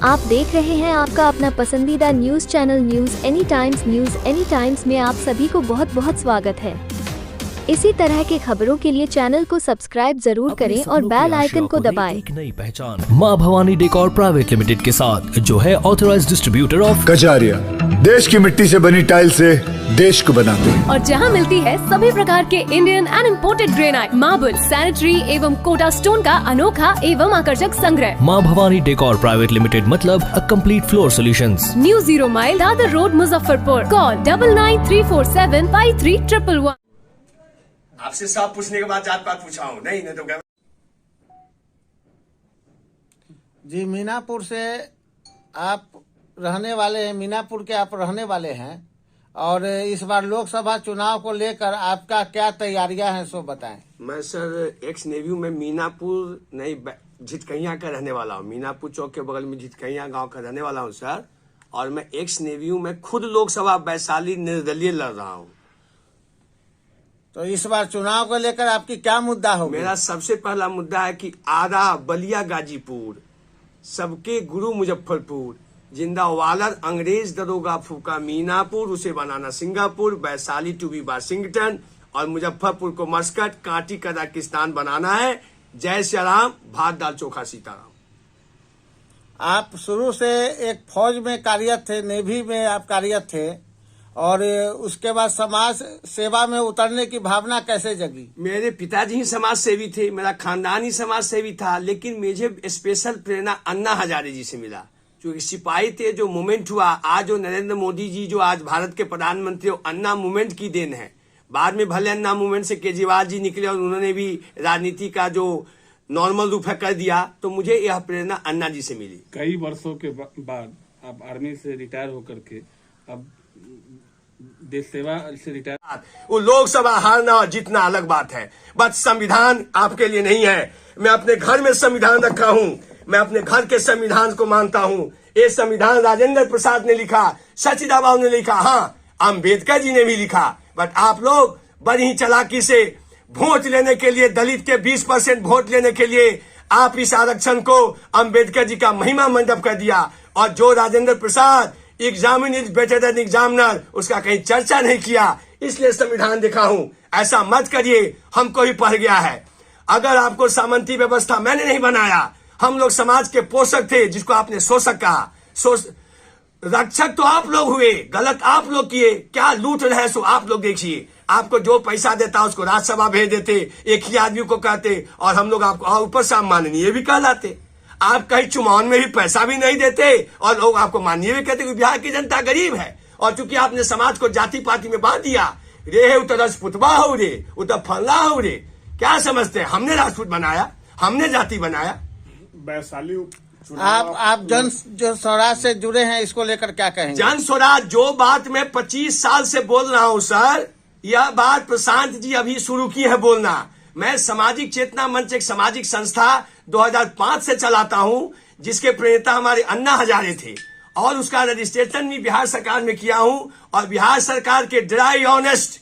आप देख रहे हैं आपका अपना पसंदीदा news channel news any times में आप सभी को बहुत बहुत स्वागत है। इसी तरह के खबरों के लिए चैनल को सब्सक्राइब जरूर करें और बेल आइकन को दबाएं। एक नई पहचान मां भवानी डेकोर प्राइवेट लिमिटेड के साथ, जो है ऑथराइज्ड डिस्ट्रीब्यूटर ऑफ कजारिया। देश की मिट्टी से बनी टाइल से देश को बनाते हैं। और जहां मिलती है सभी प्रकार के Indian and imported granite, marble, sanitary एवं कोटा स्टोन का अनोखा एवं आकर्षक संग्रह। मां भवानी डेकोर प्राइवेट लिमिटेड मतलब a complete floor solutions. New 0 mile Dadar road, Muzaffarpur. Call 9934753111। आपसे सब पूछने के बाद जात पात पूछा हूँ, नहीं तो जी मीनापुर से आप रहने वाले हैं, मीनापुर के आप रहने वाले हैं, और इस बार लोकसभा चुनाव को लेकर आपका क्या तैयारियां हैं सो बताएं। मैं सर एक्स नेवी में मीनापुर नहीं झिटकैया का रहने वाला हूँ। मीनापुर चौक के बगल में झिटकैया गांव का रहने वाला हूँ सर। और मैं एक्स नेवी में खुद लोकसभा वैशाली निर्दलीय लड़ रहा हूँ। तो इस बार चुनाव को लेकर आपकी क्या मुद्दा होगा? मेरा सबसे पहला मुद्दा है कि आरा बलिया गाजीपुर, सबके गुरु मुजफ्फरपुर, जिंदा वालर अंग्रेज दरोगा फूका मीनापुर, उसे बनाना Singapore, Vaishali to be Washington और मुजफ्फरपुर को मस्कट, कांटी कजाकिस्तान बनाना है। जय श्री राम, भात दाल चोखा सीताराम। आप शुरू से एक फौज में कार्यरत थे, नेवी में आप कार्यरत थे, और उसके बाद समाज सेवा में उतरने की भावना कैसे जगी? मेरे पिताजी ही समाज सेवी थे, मेरा खानदान ही समाज सेवी था, लेकिन मुझे स्पेशल प्रेरणा अन्ना हजारे जी से मिला। जो सिपाही थे, जो मूवमेंट हुआ, आज जो नरेंद्र मोदी जी जो आज भारत के प्रधानमंत्री, अन्ना मूवमेंट की देन है। बाद में भले अन्ना मूवमेंट से केजरीवाल जी निकले और उन्होंने भी राजनीति का जो नॉर्मल रूप है कर दिया, तो मुझे यह प्रेरणा अन्ना जी से मिली। कई वर्षों के बाद आप आर्मी से रिटायर होकर के अब देश सेवा से रिटायर। वो लोकसभा हारना और जीतना अलग बात है, बट संविधान आपके लिए नहीं है। मैं अपने घर में संविधान रखा हूँ, मैं अपने घर के संविधान को मानता हूँ। ये संविधान राजेंद्र प्रसाद ने लिखा, सचिदाबाऊ ने लिखा, हाँ अम्बेडकर जी ने भी लिखा। बट आप लोग बड़ी ही चालाकी से वोट लेने के लिए, दलित के 20% वोट लेने के लिए आप इस आरक्षण को अम्बेडकर जी का महिमा मंडप कर दिया। और जो Rajendra Prasad examinee is better than examiner, उसका कहीं चर्चा नहीं किया, इसलिए संविधान देखा हूं। ऐसा मत करिए, हमको ही पढ़ गया है। अगर आपको सामंती व्यवस्था मैंने नहीं बनाया, हम लोग समाज के पोषक थे, जिसको आपने शोषक कहा। रक्षक तो आप लोग हुए, गलत आप लोग किए। क्या लूट रहे सो आप लोग देखिए। आपको जो पैसा देता उसको राज्यसभा भेज देते, एक ही आदमी को कहते, और हम लोग आपको ऊपर से माननीय भी कहलाते। आप कहीं चुनाव में भी पैसा भी नहीं देते और लोग आपको माननीय भी कहते कि बिहार की जनता गरीब है। और चूंकि आपने समाज को जाति पाति में बांट दिया, रे उतर राजपूतवा हो रे, उतर फल्ला हो रे, क्या समझते हैं? हमने राजपूत बनाया, हमने जाति बनाया। वैशाली आप जन स्वराज से जुड़े हैं, इसको लेकर क्या कहेंगे? जन स्वराज जो बात मैं 25 साल से बोल रहा हूँ सर, यह बात प्रशांत जी अभी शुरू की है बोलना। मैं सामाजिक चेतना मंच, एक सामाजिक संस्था 2005 से चलाता हूं, जिसके प्रेरणा हमारे अन्ना हजारे थे, और उसका रजिस्ट्रेशन भी बिहार सरकार में किया हूं। और बिहार सरकार के ड्राई ऑनेस्ट,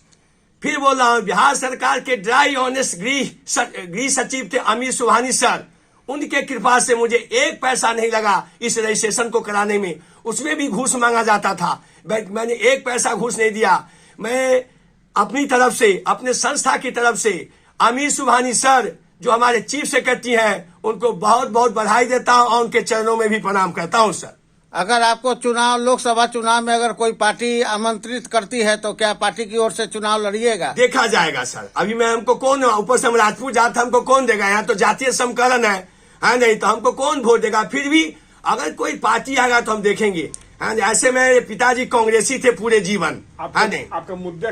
फिर बोल रहा हूं, बिहार सरकार के ड्राई ऑनेस्ट गृह सचिव थे अमीर सुबहानी सर। उनके कृपा से मुझे एक पैसा नहीं लगा इस रजिस्ट्रेशन को कराने में। उसमें भी घूस मांगा जाता था, मैंने एक पैसा घूस नहीं दिया। मैं अपनी तरफ से, अपने संस्था की तरफ से अमीर सुबहानी सर जो हमारे चीफ सेक्रेटरी हैं, उनको बहुत बहुत बधाई देता हूं और उनके चरणों में भी प्रणाम करता हूं सर। अगर आपको चुनाव, लोकसभा चुनाव में अगर कोई पार्टी आमंत्रित करती है, तो क्या पार्टी की ओर से चुनाव लड़िएगा? देखा जाएगा सर। अभी मैं, हमको कौन, ऊपर से हम राजपूत जात, हमको कौन देगा? यहाँ तो जातीय समीकरण है नहीं, तो हमको कौन वोट देगा? फिर भी अगर कोई पार्टी आएगा तो हम देखेंगे। ऐसे मेरे पिताजी कांग्रेसी थे पूरे जीवन। आपका मुद्दा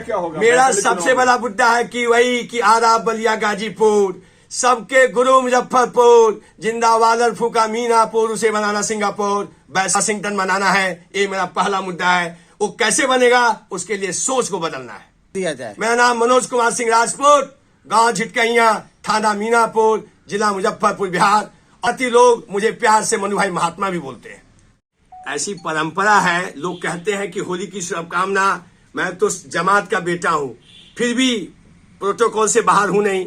क्या होगा? मेरा सबसे बड़ा मुद्दा है कि वही कि आरा बलिया गाजीपुर, सबके गुरु मुजफ्फरपुर, जिंदा वालर फूका मीनापुर, उसे बनाना सिंगापुर, वाशिंगटन बनाना है। ये मेरा पहला मुद्दा है। वो कैसे बनेगा, उसके लिए सोच को बदलना है। दिया जाए। मेरा नाम मनोज कुमार सिंह राजपूत, गांव झिटकैया, थाना मीनापुर, जिला मुजफ्फरपुर, बिहार। अति लोग मुझे प्यार से मनु भाई महात्मा भी बोलते हैं। ऐसी परंपरा है, लोग कहते हैं कि होली की शुभकामना। मैं तो जमात का बेटा हूं, फिर भी प्रोटोकॉल से बाहर हूं नहीं।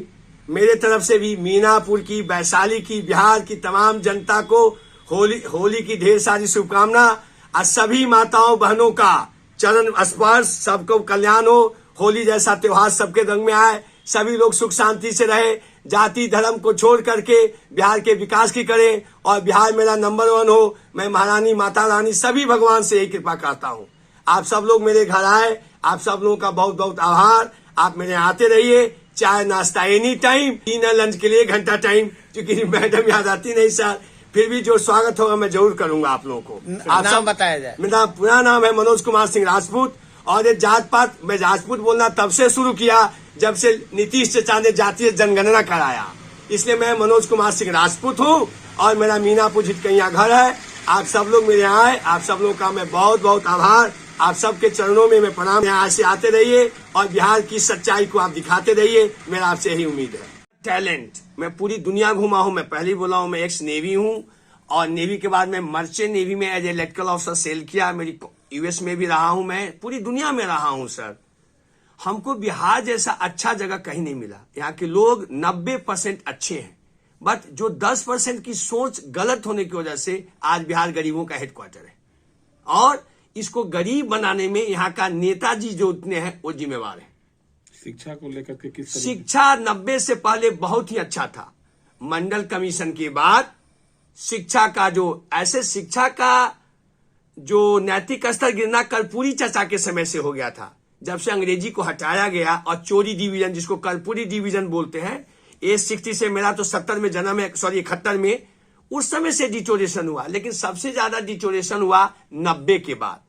मेरे तरफ से भी मीनापुर की, वैशाली की, बिहार की तमाम जनता को होली की ढेर सारी शुभकामना। और सभी माताओं बहनों का चरण स्पर्श, सबको कल्याण हो। होली जैसा त्योहार सबके रंग में आए, सभी लोग सुख शांति से रहे, जाति धर्म को छोड़ करके बिहार के विकास की करें और बिहार मेरा नंबर 1 हो। मैं महारानी माता रानी सभी भगवान से यही कृपा करता हूँ। आप सब लोग मेरे घर आए, आप सब लोगों का बहुत बहुत आभार। आप मेरे आते रहिए, चाय नाश्ता एनी टाइम, डिनर लंच के लिए 1 घंटा टाइम, क्योंकि मैडम याद आती नहीं सर, फिर भी जो स्वागत होगा मैं जरूर करूंगा आप लोगों को। आप नाम बताया जाए। मेरा पूरा नाम है मनोज कुमार सिंह राजपूत, और ये जात पात मैं राजपूत बोलना तब से शुरू किया जब से नीतीश चचा ने जातीय जनगणना कराया, इसलिए मैं मनोज कुमार सिंह राजपूत हूँ और मेरा मीनापुर झिटकैया घर है। आप सब लोग मेरे आए, आप सब लोगों का मैं बहुत बहुत आभार। आप सबके चरणों में मैं प्रणाम। यहाँ से आते रहिए और बिहार की सच्चाई को आप दिखाते रहिए, मेरा आपसे यही उम्मीद है। टैलेंट, मैं पूरी दुनिया घूमा हूँ। मैं पहले बोला हूँ मैं एक्स नेवी हूँ, और नेवी के बाद मैं मर्चेंट नेवी में as a electrical officer sail किया। मेरी यूएस में भी रहा हूँ, मैं पूरी दुनिया में रहा हूँ सर। हमको बिहार जैसा अच्छा जगह कहीं नहीं मिला। यहाँ के लोग 90% अच्छे हैं, बट जो 10% की सोच गलत होने की वजह से आज बिहार गरीबों का हेडक्वार्टर है, और इसको गरीब बनाने में यहाँ का नेताजी जो उतने हैं वो जिम्मेवार है। शिक्षा को लेकर के किस तरह? शिक्षा 90 से पहले बहुत ही अच्छा था। मंडल कमीशन के बाद शिक्षा का शिक्षा का जो नैतिक स्तर गिरना कर्पूरी चचा के समय से हो गया था, जब से अंग्रेजी को हटाया गया और चोरी डिवीजन, जिसको कर्पूरी डिवीजन बोलते हैं, एज 60 से, मेरा तो 70 में जन्म है, सॉरी 71 में, उस समय से डिटोरेशन हुआ। लेकिन सबसे ज्यादा डिटोरेशन हुआ 90 के बाद।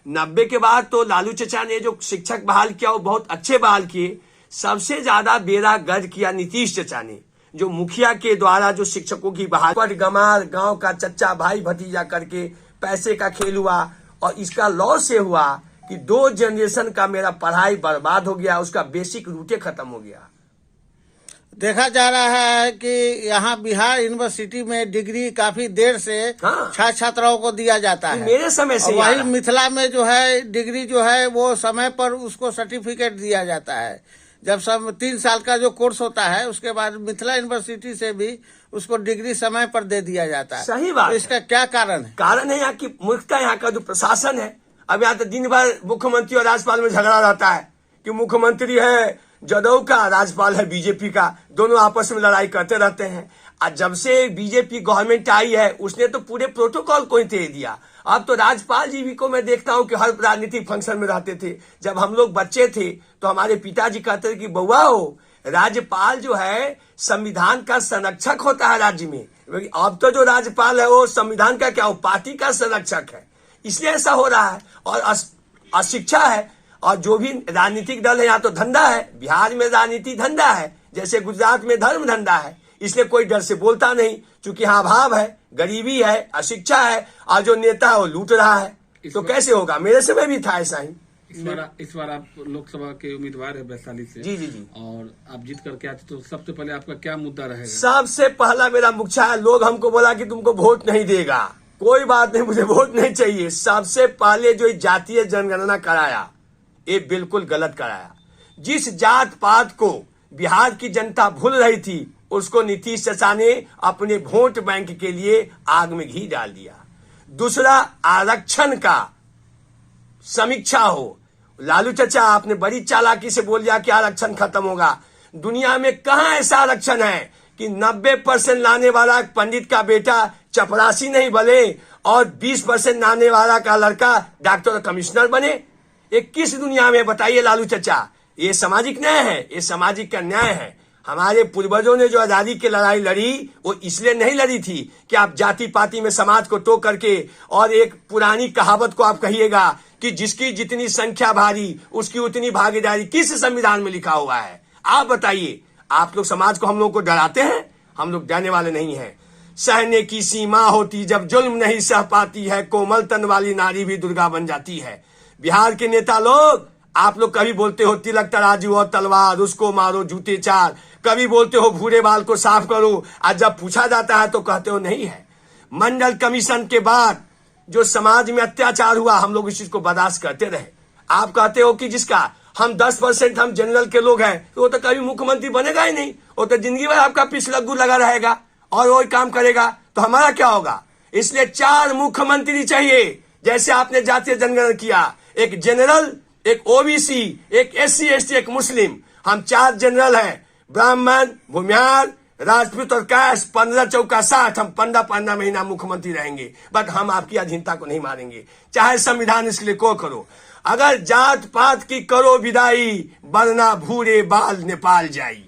90 के बाद तो लालू चचा ने जो शिक्षक बहाल किया वो बहुत अच्छे बहाल किए। सबसे ज्यादा बेड़ा गर्क किया नीतीश चचा ने, जो मुखिया के द्वारा जो शिक्षकों की बहाली, गमार गांव का चच्चा भाई भतीजा करके पैसे का खेल हुआ, और इसका लॉस से हुआ कि 2 जनरेशन का मेरा पढ़ाई बर्बाद हो गया, उसका बेसिक रूटे खत्म हो गया। देखा जा रहा है कि यहाँ बिहार यूनिवर्सिटी में डिग्री काफी देर से हाँ। छात्राओं को दिया जाता है। मेरे समय से और वही मिथिला में जो है डिग्री जो है वो समय पर उसको सर्टिफिकेट दिया जाता है। जब 3 साल का जो कोर्स होता है उसके बाद मिथिला यूनिवर्सिटी से भी उसको डिग्री समय पर दे दिया जाता है। सही बात। तो इसका क्या कारण है? कारण है यहाँ की मूर्खता, यहाँ का जो प्रशासन है। अब यहाँ तो दिन भर मुख्यमंत्री और राज्यपाल में झगड़ा रहता है कि मुख्यमंत्री है जदयू का, राज्यपाल है बीजेपी का, दोनों आपस में लड़ाई करते रहते हैं। आज जब से बीजेपी गवर्नमेंट आई है उसने तो पूरे प्रोटोकॉल को ही दे दिया। अब तो राज्यपाल जी भी को मैं देखता हूँ कि हर राजनीतिक फंक्शन में रहते थे। जब हम लोग बच्चे थे तो हमारे पिताजी कहते थे कि बउआ हो, राज्यपाल जो है संविधान का संरक्षक होता है राज्य में। अब तो जो राज्यपाल है वो संविधान का क्या, वो पार्टी का संरक्षक है, इसलिए ऐसा हो रहा है। और अशिक्षा है, और जो भी राजनीतिक दल है, यहाँ तो धंधा है। बिहार में राजनीति धंधा है, जैसे गुजरात में धर्म धंधा है, इसलिए कोई डर से बोलता नहीं, क्योंकि यहाँ अभाव है, गरीबी है, अशिक्षा है, और जो नेता है वो लूट रहा है। तो कैसे होगा? मेरे समय भी था ऐसा ही। इस बार आप लोकसभा के उम्मीदवार है वैशाली से। जी जी जी। और आप जीत करके आते, तो सबसे पहले आपका क्या मुद्दा रहेगा? सबसे पहला मेरा मुख्य है, लोग हमको बोला कि तुमको वोट नहीं देगा, कोई बात नहीं, मुझे वोट नहीं चाहिए। सबसे पहले जो जातीय जनगणना कराया, ये बिल्कुल गलत कराया। जिस जात पात को बिहार की जनता भूल रही थी, उसको नीतीश चचा ने अपने वोट बैंक के लिए आग में घी डाल दिया। दूसरा, आरक्षण का समीक्षा हो। लालू चचा आपने बड़ी चालाकी से बोल दिया कि आरक्षण खत्म होगा। दुनिया में कहां ऐसा आरक्षण है कि 90% लाने वाला पंडित का बेटा चपरासी नहीं बने और 20% लाने वाला का लड़का डॉक्टर और कमिश्नर बने? ये किस दुनिया में बताइए लालू चचा? ये सामाजिक न्याय है? ये सामाजिक का न्याय है। हमारे पूर्वजों ने जो आजादी की लड़ाई लड़ी वो इसलिए नहीं लड़ी थी कि आप जाति पाति में समाज को टोक करके, और एक पुरानी कहावत को आप कहिएगा कि जिसकी जितनी संख्या भारी उसकी उतनी भागीदारी। किस संविधान में लिखा हुआ है? आप बताइए। आप लोग समाज को, हम लोग को डराते हैं? हम लोग डरने वाले नहीं हैं। सहने की सीमा होती जब जुल्म नहीं सह पाती है, कोमल तन वाली नारी भी दुर्गा बन जाती है। बिहार के नेता लोग, आप लोग कभी बोलते हो तिलक तराजू और तलवार, उसको मारो जूते चार, कभी बोलते हो भूरे बाल को साफ करो, आज जब पूछा जाता है तो कहते हो नहीं है। मंडल कमीशन के बाद जो समाज में अत्याचार हुआ, हम लोग इस चीज को बर्दाश्त करते रहे। आप कहते हो कि जिसका हम 10% हम जनरल के लोग हैं, तो वो तो कभी मुख्यमंत्री बनेगा ही नहीं, वो तो जिंदगी भर आपका पिछलग्गू लगा रहेगा और वही काम करेगा। तो हमारा क्या होगा? इसलिए 4 मुख्यमंत्री चाहिए, जैसे आपने जातीय जनगणना किया, एक जनरल, एक ओबीसी, एक SC ST, एक मुस्लिम। हम 4 जनरल हैं, ब्राह्मण, भूमिहार, राजपूत और कैश। 15 चौका 60, हम 15 महीना मुख्यमंत्री रहेंगे, बट हम आपकी अधीनता को नहीं मानेंगे, चाहे संविधान इसके लिए को करो। अगर जात पात की करो विदाई, वरना भूरे बाल नेपाल जाई।